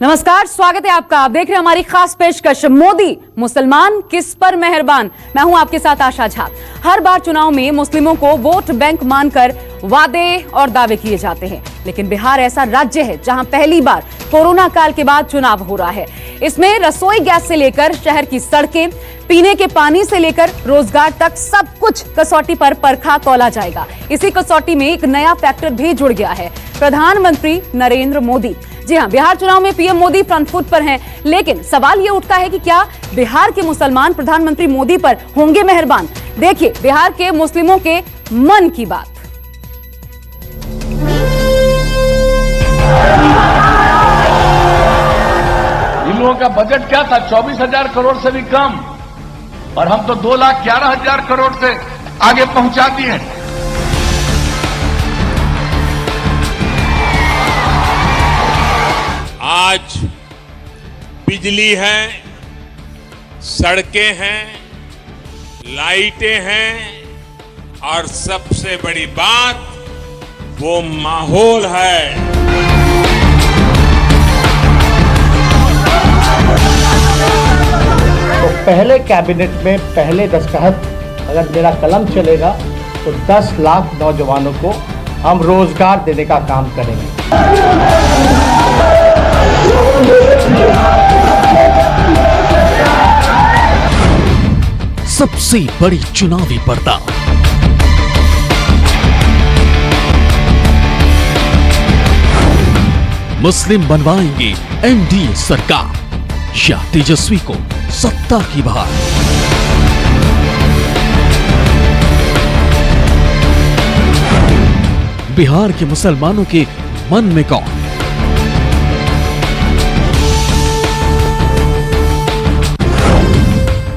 नमस्कार, स्वागत है आपका। आप देख रहे हैं हमारी खास पेशकश मोदी मुसलमान किस पर मेहरबान। मैं हूं आपके साथ आशा झा। हर बार चुनाव में मुस्लिमों को वोट बैंक मानकर वादे और दावे किए जाते हैं, लेकिन बिहार ऐसा राज्य है जहां पहली बार कोरोना काल के बाद चुनाव हो रहा है। इसमें रसोई गैस से लेकर शहर की सड़कें, पीने के पानी से लेकर रोजगार तक सब कुछ कसौटी पर परखा तौला जाएगा। इसी कसौटी में एक नया फैक्टर भी जुड़ गया है, प्रधानमंत्री नरेंद्र मोदी। जी हां, बिहार चुनाव में पीएम मोदी फ्रंट फुट पर हैं, लेकिन सवाल यह उठता है कि क्या बिहार के मुसलमान प्रधानमंत्री मोदी पर होंगे मेहरबान। देखिए बिहार के मुस्लिमों के मन की बात। इन लोगों का बजट क्या था? 24,000 करोड़ से भी कम, और हम तो 2,11,000 करोड़ से आगे पहुंचा दिए। आज बिजली है, सड़कें हैं, लाइटें हैं, और सबसे बड़ी बात वो माहौल है। तो पहले कैबिनेट में पहले दस्तखत अगर मेरा कलम चलेगा तो 10 लाख नौजवानों को हम रोजगार देने का काम करेंगे। सबसे बड़ी चुनावी पर्दा, मुस्लिम बनवाएंगे एनडीए सरकार या तेजस्वी को सत्ता की बहार। बिहार के मुसलमानों के मन में कौन?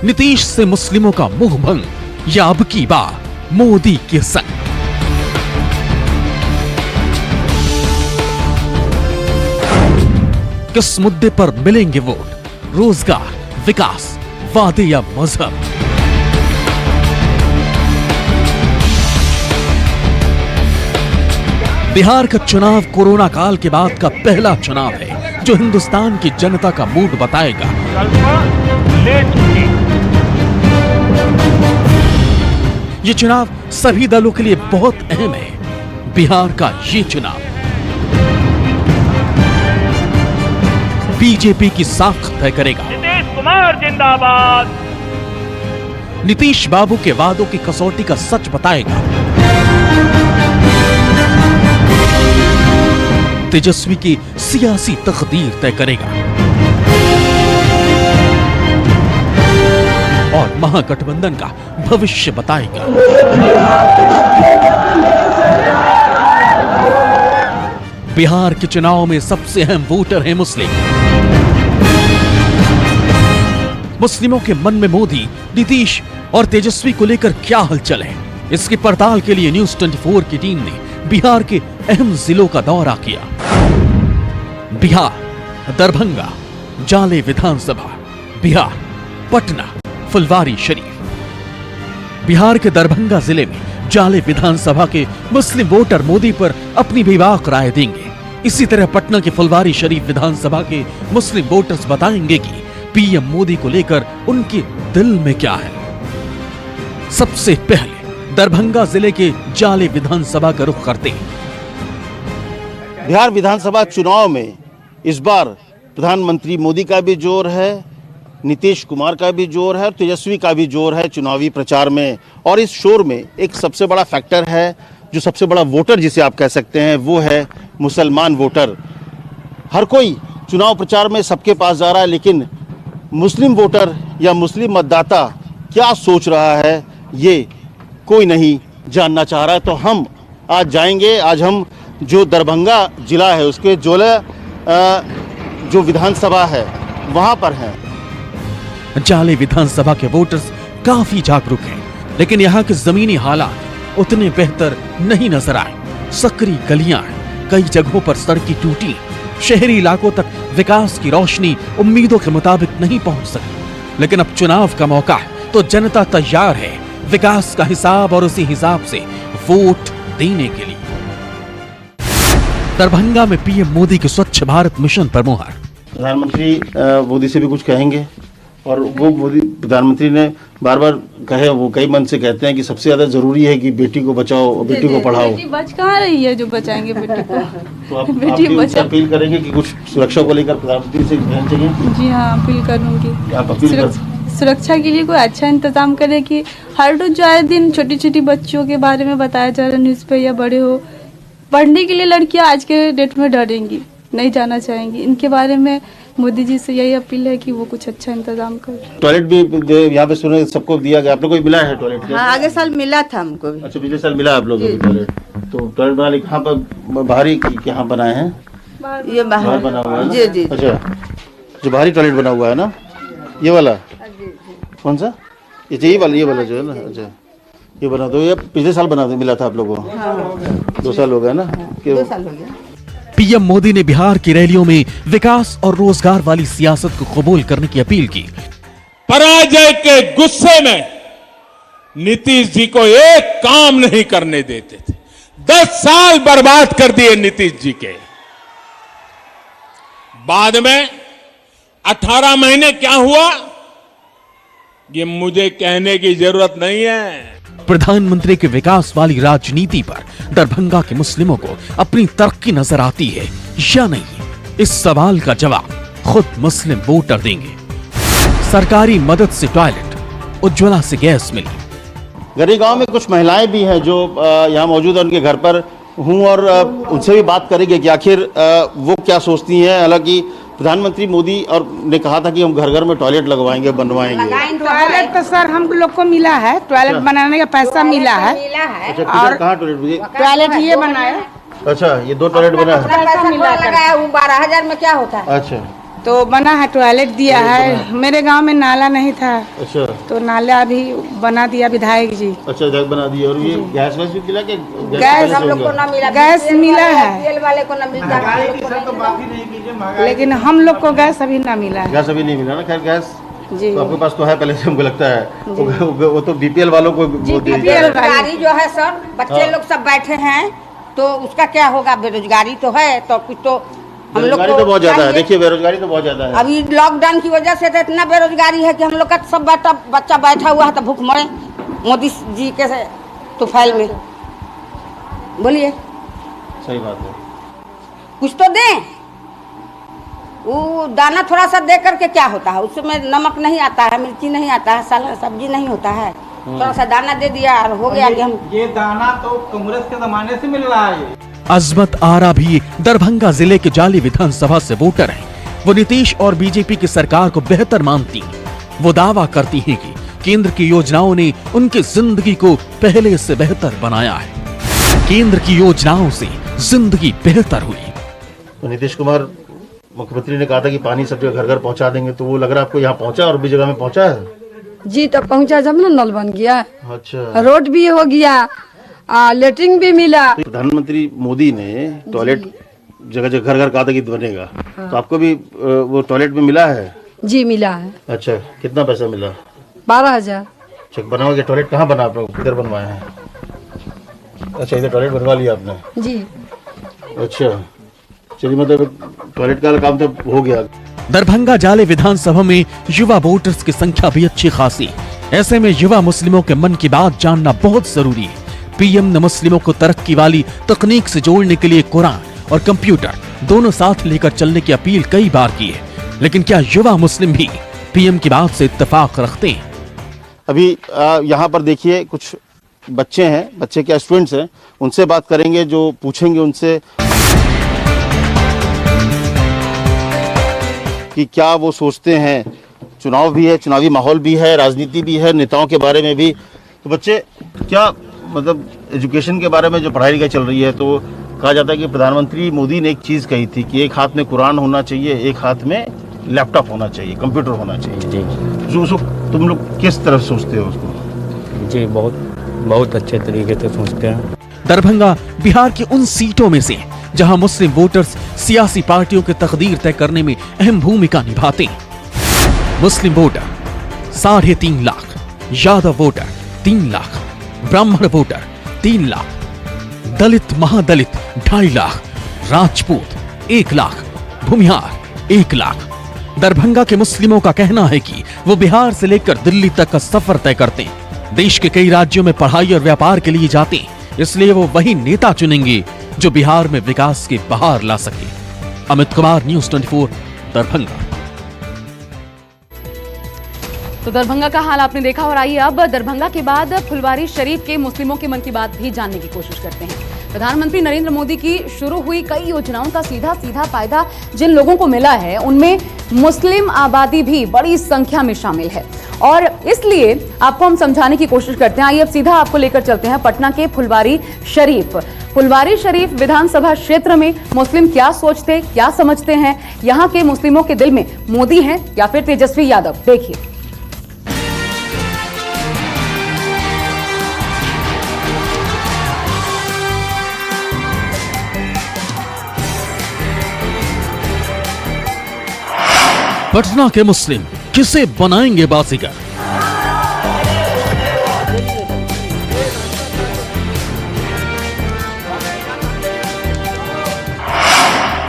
नीतीश से मुस्लिमों का मुंह भंग या अब की बार मोदी के संग? किस मुद्दे पर मिलेंगे वोट? रोजगार, विकास, वादे या मजहब? बिहार का चुनाव कोरोना काल के बाद का पहला चुनाव है जो हिंदुस्तान की जनता का मूड बताएगा। ये चुनाव सभी दलों के लिए बहुत अहम है। बिहार का ये चुनाव बीजेपी की साख तय करेगा। नीतीश कुमार जिंदाबाद। नीतीश बाबू के वादों की कसौटी का सच बताएगा। तेजस्वी की सियासी तकदीर तय करेगा और महागठबंधन का भविष्य बताएगा। बिहार के चुनाव में सबसे अहम वोटर है मुस्लिम। मुस्लिमों के मन में मोदी, नीतीश और तेजस्वी को लेकर क्या हलचल है, इसकी पड़ताल के लिए न्यूज 24 की टीम ने बिहार के अहम जिलों का दौरा किया। बिहार, दरभंगा, जाले विधानसभा, बिहार, पटना, फुलवारी शरीफ। बिहार के दरभंगा जिले में जाले विधानसभा के मुस्लिम वोटर मोदी पर अपनी बेबाक राय देंगे। इसी तरह पटना के फुलवारी शरीफ विधानसभा के मुस्लिम वोटर्स बताएंगे कि पीएम मोदी को लेकर उनके दिल में क्या है। सबसे पहले दरभंगा जिले के जाले विधानसभा का रुख करते हैं। बिहार विधानसभा चुनाव में इस बार प्रधानमंत्री मोदी का भी जोर है, नीतीश कुमार का भी जोर है और तेजस्वी का भी जोर है चुनावी प्रचार में। और इस शोर में एक सबसे बड़ा फैक्टर है, जो सबसे बड़ा वोटर जिसे आप कह सकते हैं, वो है मुसलमान वोटर। हर कोई चुनाव प्रचार में सबके पास जा रहा है, लेकिन मुस्लिम वोटर या मुस्लिम मतदाता क्या सोच रहा है ये कोई नहीं जानना चाह रहा है। तो हम आज जाएंगे, आज हम जो दरभंगा जिला है उसके जो विधानसभा है वहाँ पर हैं। जाले विधानसभा के वोटर्स काफी जागरूक हैं, लेकिन यहाँ के जमीनी हालात उतने बेहतर नहीं नजर आए। सकरी गलियां हैं, कई जगहों पर सड़कें टूटी, शहरी इलाकों तक विकास की रोशनी उम्मीदों के मुताबिक नहीं पहुंच सकी। लेकिन अब चुनाव का मौका है तो जनता तैयार है विकास का हिसाब और उसी हिसाब से वोट देने के लिए। दरभंगा में पीएम मोदी के स्वच्छ भारत मिशन पर मुहर। प्रधानमंत्री मोदी से भी कुछ कहेंगे? और वो मोदी प्रधानमंत्री ने बार बार कहे, वो कई मन से कहते हैं कि सबसे ज्यादा जरूरी है कि बेटी को बचाओ और बेटी को पढ़ाओ। बेटी बच कहाँ रही है जो बचाएंगे बेटी को? तो आप भी उनसे अपील करेंगे कि कुछ सुरक्षा को लेकर प्रधानमंत्री से कहना चाहिए? जी हाँ, अपील करूँगी। आप अपील कर सुरक्षा के लिए कोई अच्छा इंतजाम करे कि हर रोज जो आए दिन छोटी छोटी बच्चियों के बारे में बताया जा रहा है न्यूज़ पे, या बड़े हो पढ़ने के लिए लड़कियां आज के डेट में डरेंगी, नहीं जाना चाहेंगी। इनके बारे में मोदी जी से यही अपील है कि वो कुछ अच्छा इंतजाम करें। टॉयलेट भी यहाँ पे सुने सबको दिया गया, आप लोग को मिला है टॉयलेट? हाँ, आगे साल मिला था हमको भी। अच्छा, पिछले साल मिला आप लोगों को टॉयलेट? तो टॉयलेट बना कहाँ पर, बाहरी यहाँ बनाए हैं? ये बाहर बना हुआ है? जी जी। अच्छा, जो बाहरी टॉयलेट बना हुआ है ना, ये वाला कौन सा? ये वाला जो है ना। अच्छा, ये बना, तो ये पिछले साल बना मिला था आप लोगों को? हाँ। 2 साल हो गया ना? 2 साल हो गया। पीएम मोदी ने बिहार की रैलियों में विकास और रोजगार वाली सियासत को कबूल करने की अपील की। पराजय के गुस्से में नीतीश जी को एक काम नहीं करने देते थे। 10 साल बर्बाद कर दिए नीतीश जी के। बाद में 18 महीने क्या हुआ, ये मुझे कहने की जरूरत नहीं है। प्रधानमंत्री के विकास वाली राजनीति पर दरभंगा के मुस्लिमों को अपनी तरक्की नजर आती है या नहीं, इस सवाल का जवाब खुद मुस्लिम वोटर देंगे। सरकारी मदद से टॉयलेट, उज्ज्वला से गैस मिली। गरी गांव में कुछ महिलाएं भी हैं जो यहाँ मौजूद है, उनके घर पर हूँ और उनसे भी बात करेंगे कि आखिर वो क्या सोचती हैं। हालांकि प्रधानमंत्री मोदी और ने कहा था कि हम घर घर में टॉयलेट लगवाएंगे, बनवाएंगे। टॉयलेट तो सर हम लोग को मिला है, टॉयलेट बनाने का पैसा मिला है। अच्छा, और कहाँ टॉयलेट ये बनाया? अच्छा, ये 2 टॉयलेट बना है। पैसा लगाया हूँ 12,000 में, क्या होता है? अच्छा, तो बना है, टॉयलेट दिया है। मेरे गांव में नाला नहीं था, अच्छा, तो नाला भी बना दिया विधायक जी। अच्छा, जग बना दिया। और ये गैस वैस भी मिला कि गैस हम लोग को ना मिला, गैस मिला है, तेल वाले को ना मिलता है, लेकिन हम लोग को गैस अभी ना मिला है। गैस अभी नहीं मिला ना? खैर, गैस जी तो आपके पास तो है पहले से, हमको लगता है। वो तो बीपीएल वालों को बेरोजगारी जो है सर, बच्चे लोग सब बैठे हैं, तो उसका क्या होगा? बेरोजगारी तो है, तो कुछ तो हम लोग बेरोजगारी तो बहुत ज्यादा है। देखिए, बेरोजगारी तो बहुत ज्यादा है। अभी लॉकडाउन की वजह से तो इतना बेरोजगारी है कि हम लोग का सब बच्चा बैठा हुआ है, तो भूख मरे मोदी जी के तुफाइल में। बोलिए, सही बात है। कुछ तो दें। वो दाना थोड़ा सा दे करके क्या होता है, उसमें नमक नहीं आता है, मिर्ची नहीं आता है, सब्जी नहीं होता है, थोड़ा सा दाना दे दिया और हो गया कि हम। ये दाना तो कांग्रेस के जमाने से मिल रहा है। अजमत आरा भी दरभंगा जिले के जाली विधानसभा से वोटर हैं। वो नीतीश और बीजेपी की सरकार को बेहतर मानती हैं। वो दावा करती हैं कि केंद्र की योजनाओं ने उनकी जिंदगी को पहले से बेहतर बनाया है। केंद्र की योजनाओं से जिंदगी बेहतर हुई। तो नीतीश कुमार मुख्यमंत्री ने कहा था कि पानी सब जगह घर घर पहुंचा देंगे, तो वो लग रहा है आपको यहाँ पहुंचा और भी जगह में पहुंचा है? जी, तो पहुंचा जब ना नल बन गया, अच्छा, रोड भी हो गया, लेटरिन भी मिला। प्रधानमंत्री मोदी ने टॉयलेट जगह जगह घर घर कहा था कि बनेगा। तो आपको भी वो टॉयलेट में मिला है? जी मिला है। अच्छा, कितना पैसा मिला? 12,000। अच्छा, बना हुआ टॉयलेट कहाँ बना आप लोग, किधर बनवाया है? अच्छा, इधर टॉयलेट बनवा लिया आपने? जी। अच्छा, चलिए, मतलब टॉयलेट का काम तो हो गया। दरभंगा जाले विधानसभा में युवा वोटर्स की संख्या भी अच्छी खासी। ऐसे में युवा मुस्लिमों के मन की बात जानना बहुत जरूरी है। पीएम ने मुस्लिमों को तरक्की वाली तकनीक से जोड़ने के लिए कुरान और कंप्यूटर दोनों साथ लेकर चलने की अपील कई बार की है, लेकिन क्या युवा मुस्लिम भी पीएम की बात से इत्तेफाक रखते हैं? अभी यहाँ पर देखिए, कुछ बच्चे हैं, बच्चे क्या स्टूडेंट्स हैं, उनसे बात करेंगे, जो पूछेंगे उनसे कि क्या वो सोचते हैं। चुनाव भी है, चुनावी माहौल भी है, राजनीति भी है, नेताओं के बारे में भी। तो बच्चे, क्या मतलब एजुकेशन के बारे में जो पढ़ाई लिखाई चल रही है, तो कहा जाता है कि प्रधानमंत्री मोदी ने एक चीज़ कही थी कि एक हाथ में कुरान होना चाहिए, एक हाथ में लैपटॉप होना चाहिए, कंप्यूटर होना चाहिए। जी, जो उसको तुम लोग किस तरफ सोचते हो उसको? जी, बहुत अच्छे तरीके से सोचते हैं। दरभंगा बिहार की उन सीटों में से जहां मुस्लिम वोटर्स सियासी पार्टियों की तकदीर तय करने में अहम भूमिका निभाते हैं। मुस्लिम वोटर 3.5 लाख, यादव वोटर 3 लाख, ब्राह्मण वोटर 3 लाख, दलित महादलित 2.5 लाख, राजपूत 1 लाख, भूमिहार 1 लाख। दरभंगा के मुस्लिमों का कहना है कि वो बिहार से लेकर दिल्ली तक का सफर तय करते हैं। देश के कई राज्यों में पढ़ाई और व्यापार के लिए जाते हैं, इसलिए वो वही नेता चुनेंगे जो बिहार में विकास की बहार ला सके। अमित कुमार, न्यूज़ 24, दरभंगा। तो दरभंगा का हाल आपने देखा और आइए अब दरभंगा के बाद फुलवारी शरीफ के मुस्लिमों के मन की बात भी जानने की कोशिश करते हैं। प्रधानमंत्री नरेंद्र मोदी की शुरू हुई कई योजनाओं का सीधा फायदा जिन लोगों को मिला है उनमें मुस्लिम आबादी भी बड़ी संख्या में शामिल है और इसलिए आपको हम समझाने की कोशिश करते हैं। आइए अब सीधा आपको लेकर चलते हैं पटना के फुलवारी शरीफ। फुलवारी शरीफ विधानसभा क्षेत्र में मुस्लिम क्या सोचते, क्या समझते हैं, यहाँ के मुस्लिमों के दिल में मोदी हैं या फिर तेजस्वी यादव, देखिए। पटना के मुस्लिम किसे बनाएंगे बाजीगर?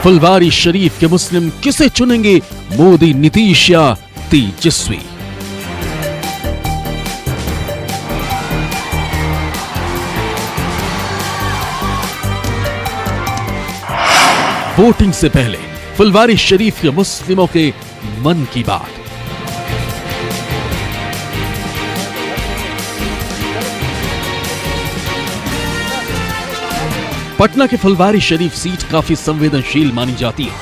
फुलवारी शरीफ के मुस्लिम किसे चुनेंगे, मोदी, नीतीश या तेजस्वी? वोटिंग से पहले फुलवारी शरीफ के मुस्लिमों के मन की बात। पटना के फुलवारी शरीफ सीट काफी संवेदनशील मानी जाती है।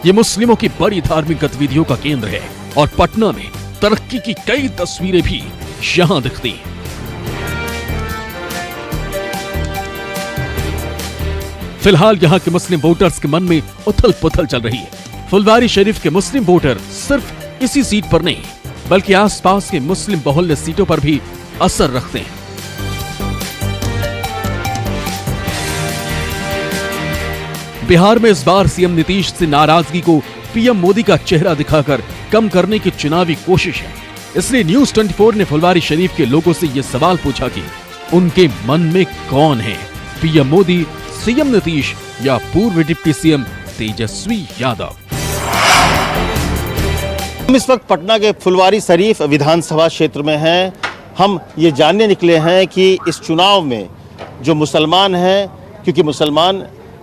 ये मुस्लिमों की बड़ी धार्मिक गतिविधियों का केंद्र है और पटना में तरक्की की कई तस्वीरें भी यहां दिखती हैं। फिलहाल यहां के मुस्लिम वोटर्स के मन में उथल पुथल चल रही है। फुलवारी शरीफ के मुस्लिम वोटर सिर्फ इसी सीट पर नहीं बल्कि आसपास के मुस्लिम बहुल्य सीटों पर भी असर रखते हैं। बिहार में इस बार सीएम नीतीश से नाराजगी को पीएम मोदी का चेहरा दिखाकर कम करने की चुनावी कोशिश है। इसलिए न्यूज़ 24 ने फुलवारी शरीफ के लोगों से यह सवाल पूछा कि उनके मन में कौन है, पीएम मोदी, सीएम नीतीश या पूर्व डिप्टी सीएम तेजस्वी यादव। हम इस वक्त पटना के फुलवारी शरीफ विधानसभा क्षेत्र में हैं। हम ये जानने निकले हैं कि इस चुनाव में जो मुसलमान हैं, क्योंकि मुसलमान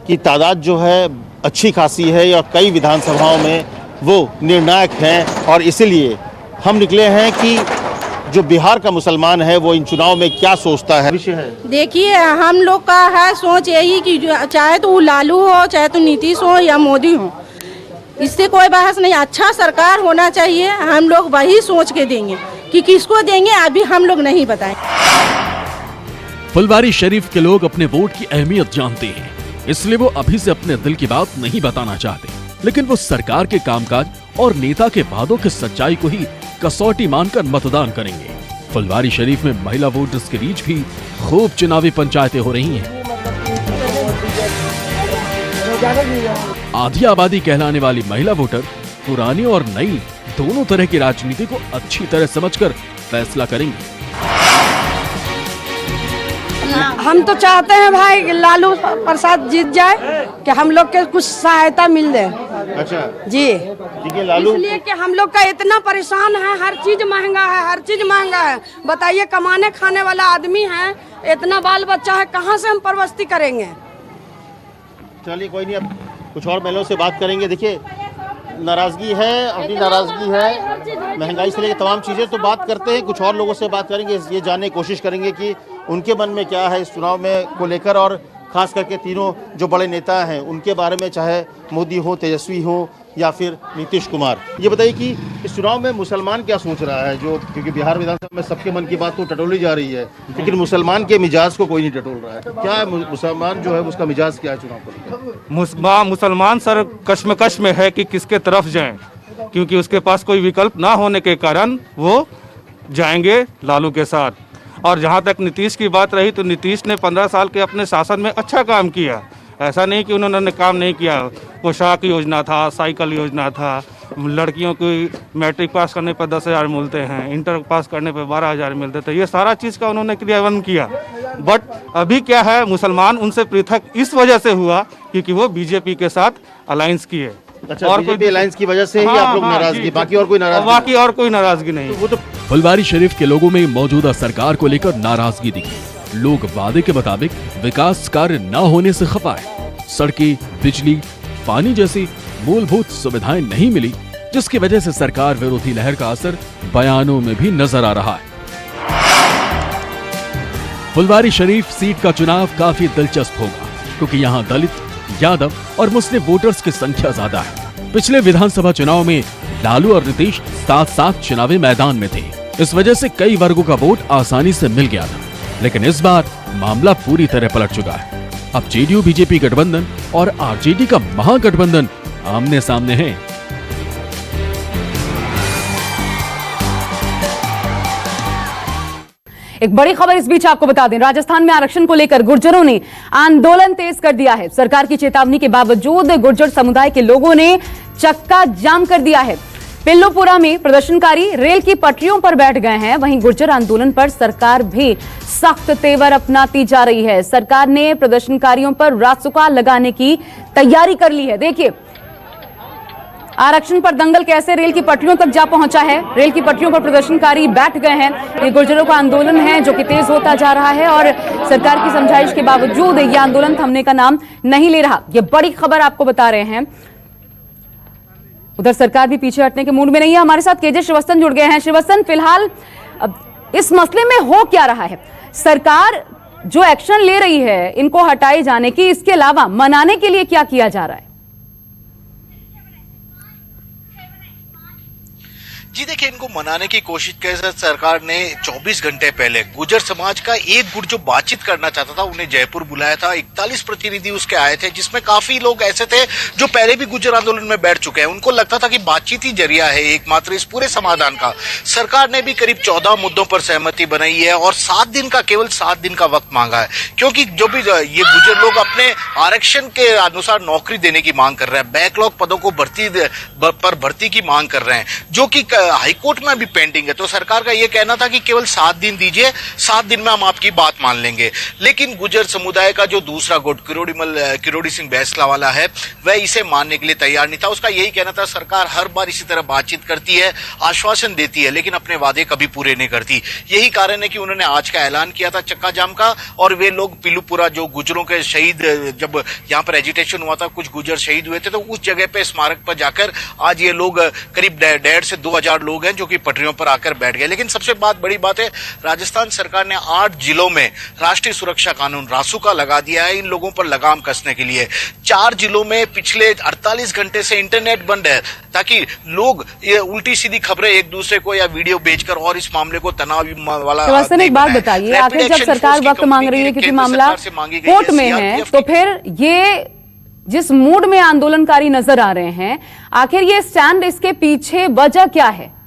की तादाद जो है अच्छी खासी है और कई विधानसभाओं में वो निर्णायक हैं, और इसीलिए हम निकले हैं कि जो बिहार का मुसलमान है वो इन चुनाव में क्या सोचता है। विषय है, देखिए हम लोग का है सोच यही कि चाहे तो वो लालू हो, चाहे तो नीतीश हो या मोदी हो, इससे कोई बहस नहीं। अच्छा सरकार होना चाहिए। हम लोग वही सोच के देंगे कि किसको देंगे अभी हम लोग नहीं बताएं। फुलवारी शरीफ के लोग अपने वोट की अहमियत जानते हैं, इसलिए वो अभी से अपने दिल की बात नहीं बताना चाहते, लेकिन वो सरकार के कामकाज और नेता के वादों की सच्चाई को ही कसौटी मानकर मतदान करेंगे। फुलवारी शरीफ में महिला वोटर्स के बीच भी खूब चुनावी पंचायतें हो रही हैं। आधी आबादी कहलाने वाली महिला वोटर पुरानी और नई दोनों तरह की राजनीति को अच्छी तरह समझकर फैसला करेंगे। हम तो चाहते हैं भाई कि लालू प्रसाद जीत जाए, कि हम लोग के कुछ सहायता मिल जाए। अच्छा जी, लालू इसलिए कि हम लोग का इतना परेशान है, हर चीज महंगा है, हर चीज महंगा है। बताइए, कमाने खाने वाला आदमी है, इतना बाल बच्चा है, कहाँ से हम परवस्ती करेंगे? चलिए कोई नहीं, अब कुछ और महिलाओं से बात करेंगे। देखिए नाराजगी है, अपनी नाराजगी है, महंगाई से लेकर तमाम चीज़ें, तो बात करते हैं, कुछ और लोगों से बात करेंगे, ये जानने की कोशिश करेंगे कि उनके मन में क्या है इस चुनाव में को लेकर, और खास करके तीनों जो बड़े नेता हैं उनके बारे में, चाहे मोदी हो, तेजस्वी हो या फिर नीतीश कुमार। ये बताइए कि इस चुनाव में मुसलमान क्या सोच रहा है, जो क्योंकि बिहार विधानसभा में सबके मन की बात तो टटोली जा रही है, लेकिन मुसलमान के मिजाज को कोई नहीं टटोल रहा है। क्या है मुसलमान जो है उसका मिजाज क्या है चुनाव को लेकर? मुसलमान सर कश्मकश में है कि किसके तरफ जाएं, क्योंकि उसके पास कोई विकल्प ना होने के कारण वो जाएंगे लालू के साथ। और जहाँ तक नीतीश की बात रही, तो नीतीश ने 15 साल के अपने शासन में अच्छा काम किया। ऐसा नहीं कि उन्होंने काम नहीं किया। पोशाक योजना था, साइकिल योजना था, लड़कियों की मैट्रिक पास करने पर 10,000 मिलते हैं, इंटर पास करने पर 12,000 मिलते थे। ये सारा चीज़ का उन्होंने क्रियान्वयन किया। बट अभी क्या है, मुसलमान उनसे पृथक इस वजह से हुआ क्योंकि वो बीजेपी के साथ अलायंस किए। अच्छा, और बीजेपी अलायंस की वजह से ही आप लोग नाराजगी, बाकी और कोई नाराजगी? बाकी और कोई नाराजगी नहीं। वो तो फुलवारी शरीफ के लोगों में मौजूदा सरकार को लेकर नाराजगी दिखी। लोग वादे के मुताबिक विकास कार्य न होने से खफा है। सड़कें, बिजली, पानी जैसी मूलभूत सुविधाएं नहीं मिली, जिसकी वजह से सरकार विरोधी लहर का असर बयानों में भी नजर आ रहा है। फुलवारी शरीफ सीट का चुनाव काफी दिलचस्प होगा, क्योंकि यहां दलित, यादव और मुस्लिम वोटर्स की संख्या ज्यादा है। पिछले विधानसभा चुनाव में लालू और नीतीश साथ साथ चुनावी मैदान में थे। इस वजह से कई वर्गों का वोट आसानी से मिल गया था। लेकिन इस बार मामला पूरी तरह पलट चुका है। अब जेडीयू बीजेपी गठबंधन और आरजेडी का महागठबंधन आमने सामने है। एक बड़ी खबर इस बीच आपको बता दें, राजस्थान में आरक्षण को लेकर गुर्जरों ने आंदोलन तेज कर दिया है। सरकार की चेतावनी के बावजूद गुर्जर समुदाय के लोगों ने चक्का जाम कर दिया है। पिल्लूपुरा में प्रदर्शनकारी रेल की पटरियों पर बैठ गए हैं। वहीं गुर्जर आंदोलन पर सरकार भी सख्त तेवर अपनाती जा रही है। सरकार ने प्रदर्शनकारियों पर रासुका लगाने की तैयारी कर ली है। देखिए आरक्षण पर दंगल कैसे रेल की पटरियों तक जा पहुंचा है। रेल की पटरियों पर प्रदर्शनकारी बैठ गए हैं। ये गुर्जरों का आंदोलन है जो कि तेज होता जा रहा है और सरकार की समझाइश के बावजूद ये आंदोलन थमने का नाम नहीं ले रहा। ये बड़ी खबर आपको बता रहे हैं। उधर सरकार भी पीछे हटने के मूड में नहीं है। हमारे साथ केजे श्रीवास्तव जुड़ गए हैं। श्रीवास्तव, फिलहाल इस मसले में हो क्या रहा है? सरकार जो एक्शन ले रही है इनको हटाए जाने की, इसके अलावा मनाने के लिए क्या किया जा रहा है? जी देखिए, इनको मनाने की कोशिश कैसे सरकार ने 24 घंटे पहले गुर्जर समाज का एक गुट जो बातचीत करना चाहता था उन्हें जयपुर बुलाया था। 41 प्रतिनिधि उसके आए थे, जिसमें काफी लोग ऐसे थे जो पहले भी गुर्जर आंदोलन में बैठ चुके हैं। उनको लगता था कि बातचीत ही जरिया है एकमात्र इस पूरे समाधान का। सरकार ने भी करीब 14 मुद्दों पर सहमति बनाई है और 7 दिन का, केवल 7 दिन का वक्त मांगा है, क्योंकि जो भी ये गुर्जर लोग अपने आरक्षण के अनुसार नौकरी देने की मांग कर रहे हैं, बैकलॉग पदों को भर्ती की मांग कर रहे हैं, जो कि हाईकोर्ट में भी पेंडिंग है। तो सरकार का यह कहना था कि केवल 7 दिन दीजिए, 7 दिन में हम आपकी बात मान लेंगे। लेकिन गुर्जर समुदाय का जो दूसरा गुट किरोड़ी सिंह बैसलावाला है, वह इसे मानने के लिए तैयार नहीं था। उसका यही कहना था सरकार हर बार इसी तरह बातचीत करती है, आश्वासन देती है, लेकिन अपने वादे कभी पूरे नहीं करती। यही कारण है कि उन्होंने आज का ऐलान किया था चक्का जाम का। और वे लोग पिलूपुरा, जो गुर्जरों के शहीद, जब यहाँ पर एजिटेशन हुआ था, कुछ गुर्जर शहीद हुए थे, तो उस जगह पे स्मारक पर जाकर आज ये लोग करीब 1.5 से 2,000 लोग हैं जो कि पटरियों पर आकर बैठ गए। लेकिन सबसे बड़ी बात है, राजस्थान सरकार ने 8 जिलों में राष्ट्रीय सुरक्षा कानून रासुका लगा दिया है इन लोगों पर लगाम कसने के लिए। 4 जिलों में पिछले 48 घंटे से इंटरनेट बंद है, ताकि लोग ये उल्टी सीधी खबरें एक दूसरे को या वीडियो भेजकर और इस मामले को तनाव वाला। श्रीवास्तव, एक बात बताइए, आखिर जब सरकार वक्त मांग रही है क्योंकि मामला कोर्ट में है, तो फिर ये जिस मूड में आंदोलनकारी नजर आ रहे हैं, आखिर ये स्टैंड, इसके पीछे वजह क्या है?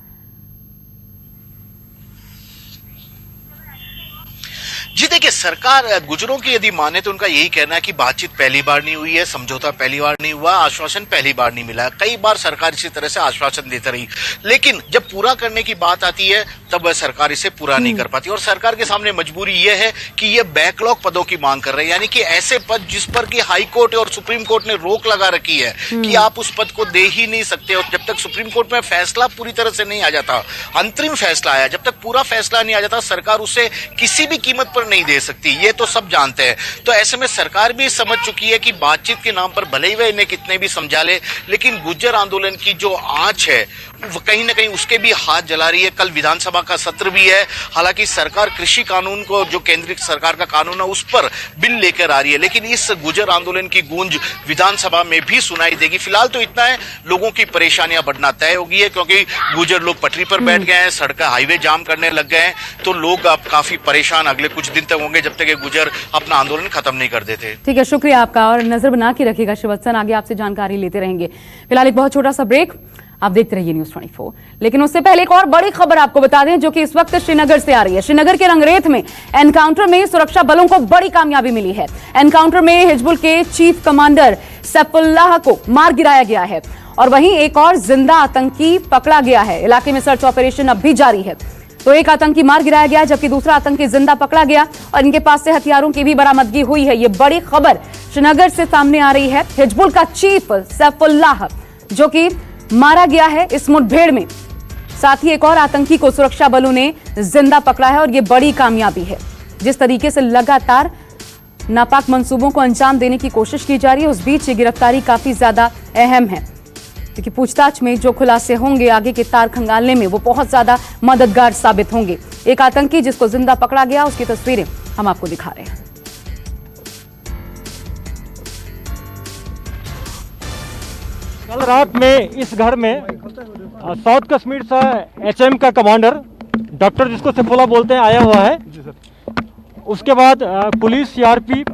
जी देखिए, सरकार गुर्जरों की यदि माने तो उनका यही कहना है कि बातचीत पहली बार नहीं हुई है, समझौता पहली बार नहीं हुआ, आश्वासन पहली बार नहीं मिला। कई बार सरकार इसी तरह से आश्वासन देती रही, लेकिन जब पूरा करने की बात आती है तब सरकार इसे पूरा नहीं कर पाती। और सरकार के सामने मजबूरी यह है कि ये बैकलॉग पदों की मांग कर रहे हैं, यानी कि ऐसे पद जिस पर कि हाई कोर्ट और सुप्रीम कोर्ट ने रोक लगा रखी है कि आप उस पद को दे ही नहीं सकते। और जब तक सुप्रीम कोर्ट में फैसला पूरी तरह से नहीं आ जाता, अंतरिम फैसला आया, जब तक पूरा फैसला नहीं आ जाता, सरकार उसे किसी भी कीमत पर नहीं दे सकती। ये तो सब जानते हैं। तो ऐसे में सरकार भी समझ चुकी है कि बातचीत के नाम पर भले ही वह इन्हें कितने भी समझा ले, लेकिन गुर्जर आंदोलन की जो आंच है वो कहीं ना कहीं उसके भी हाथ जला रही है। कल विधानसभा का सत्र भी है। हालांकि सरकार कृषि कानून को, जो केंद्रीय सरकार का कानून है, उस पर बिल लेकर आ रही है, लेकिन इस गुर्जर आंदोलन की गूंज विधानसभा में भी सुनाई देगी। फिलहाल तो इतना है, लोगों की परेशानियां बढ़ना तय होगी है, क्योंकि गुर्जर लोग पटरी पर बैठ गए हैं, सड़क हाईवे जाम करने लग गए हैं। तो लोग अब काफी परेशान अगले कुछ दिन तक होंगे जब तक ये गुर्जर अपना आंदोलन खत्म नहीं कर देते। ठीक है, शुक्रिया आपका, और नजर बना के रखिएगा श्रीवास्तव, आगे आपसे जानकारी लेते रहेंगे। फिलहाल एक बहुत छोटा सा ब्रेक, आप देखते रहिए न्यूज़ 24। लेकिन उससे पहले एक और बड़ी खबर आपको बता दें, जो कि इस वक्त श्रीनगर से आ रही है। श्रीनगर के रंगरेथ में एनकाउंटर में सुरक्षा बलों को बड़ी कामयाबी मिली है। एनकाउंटर में हिजबुल के चीफ कमांडर सैफुल्लाह को मार गिराया गया है और वहीं एक और जिंदा आतंकी पकड़ा गया है। इलाके में सर्च ऑपरेशन अब भी जारी है। तो एक आतंकी मार गिराया गया जबकि दूसरा आतंकी जिंदा पकड़ा गया और इनके पास से हथियारों की भी बरामदगी हुई है। ये बड़ी खबर श्रीनगर से सामने आ रही है। हिजबुल का चीफ सैफुल्लाह जो कि मारा गया है इस मुठभेड़ में, साथ ही एक और आतंकी को सुरक्षा बलों ने जिंदा पकड़ा है और ये बड़ी कामयाबी है। जिस तरीके से लगातार नापाक मंसूबों को अंजाम देने की कोशिश की जा रही है, उस बीच ये गिरफ्तारी काफी ज्यादा अहम है क्योंकि पूछताछ में जो खुलासे होंगे आगे के तार खंगालने में वो बहुत ज्यादा मददगार साबित होंगे। एक आतंकी जिसको जिंदा पकड़ा गया उसकी तस्वीरें हम आपको दिखा रहे हैं। कल रात में इस घर में साउथ कश्मीर से एचएम का कमांडर डॉक्टर जिसको सैफुल्लाह बोलते हैं आया हुआ है। उसके बाद पुलिस सीआरपी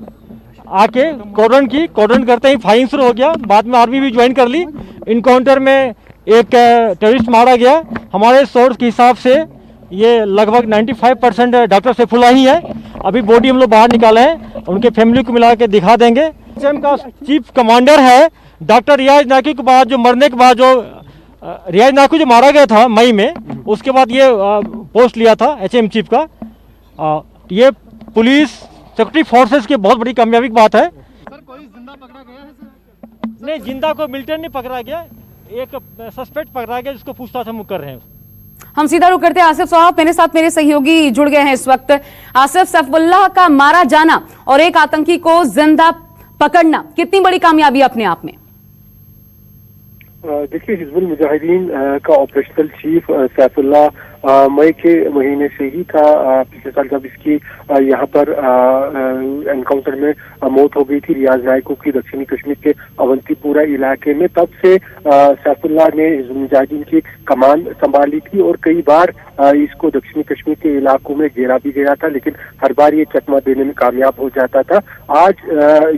आके कॉर्डन करते ही फायरिंग शुरू हो गया। बाद में आर्मी भी ज्वाइन कर ली। इनकाउंटर में एक टेररिस्ट मारा गया। हमारे सोर्स के हिसाब से ये लगभग 95% डॉक्टर सैफुल्लाह ही है। अभी बॉडी हम लोग बाहर निकाले हैं, उनके फैमिली को मिला के दिखा देंगे। एचएम का चीफ कमांडर है डॉक्टर रियाज नाकू के बाद जो मरने के बाद जो रियाज नाकू जो मारा गया था मई में, उसके बाद ये पोस्ट लिया था एचएम चीफ का। ये पुलिस सिक्योरिटी फोर्सेस की बहुत बड़ी कामयाबी की बात है। सर कोई जिंदा पकड़ा गया है सर? नहीं, जिंदा को मिलिटेंट नहीं पकड़ा गया, एक सस्पेक्ट पकड़ा गया जिसको पूछताछ हम कर रहे हैं। हम सीधा रुक करते हैं आसिफ साहब, मेरे साथ मेरे सहयोगी जुड़ गए हैं इस वक्त। आसिफ, सैफुल्लाह का मारा जाना और एक आतंकी को जिंदा पकड़ना कितनी बड़ी कामयाबी अपने आप में? देखिए, हिजबुल मुजाहिदीन का ऑपरेशनल चीफ सैफुल्लाह मई के महीने से ही था। पिछले साल जब इसकी यहाँ पर एनकाउंटर में मौत हो गई थी रियाज नायकू की दक्षिणी कश्मीर के अवंतीपुरा इलाके में, तब से सैफुल्लाह ने हिजबुल मुजाहिदीन की कमान संभाली थी और कई बार इसको दक्षिणी कश्मीर के इलाकों में घेरा भी गया था, लेकिन हर बार ये चकमा देने में कामयाब हो जाता था। आज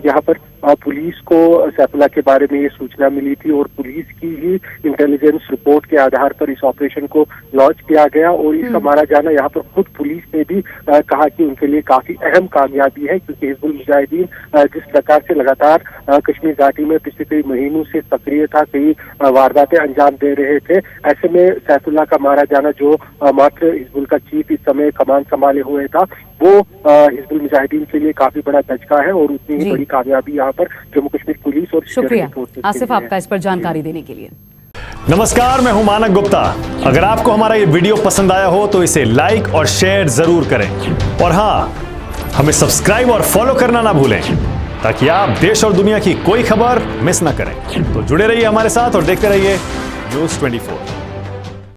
यहाँ पर पुलिस को सैफुल्लाह के बारे में ये सूचना मिली थी और पुलिस की ही इंटेलिजेंस रिपोर्ट के आधार पर इस ऑपरेशन को लॉन्च किया गया और इसका मारा जाना यहाँ पर खुद पुलिस ने भी कहा कि उनके लिए काफी अहम कामयाबी है, क्योंकि हिजबुल मुजाहिदीन जिस प्रकार से लगातार कश्मीर घाटी में पिछले कई महीनों से सक्रिय था, कई वारदातें अंजाम दे रहे थे, ऐसे में सैफुल्लाह का मारा जाना जो मात्र हिजबुल का चीफ इस समय कमान संभाले हुए था, वो हिजबुल मुजाहिदीन के लिए काफी बड़ा धचका है और उतनी ही बड़ी कामयाबी यहाँ पर जम्मू कश्मीर पुलिस और शुक्रिया आसिफ आपका इस पर जानकारी देने के लिए। नमस्कार, मैं हूं मानक गुप्ता। अगर आपको हमारा ये वीडियो पसंद आया हो तो इसे लाइक और शेयर जरूर करें और हाँ, हमें सब्सक्राइब और फॉलो करना ना भूलें ताकि आप देश और दुनिया की कोई खबर मिस ना करें। तो जुड़े रहिए हमारे साथ और देखते रहिए News 24।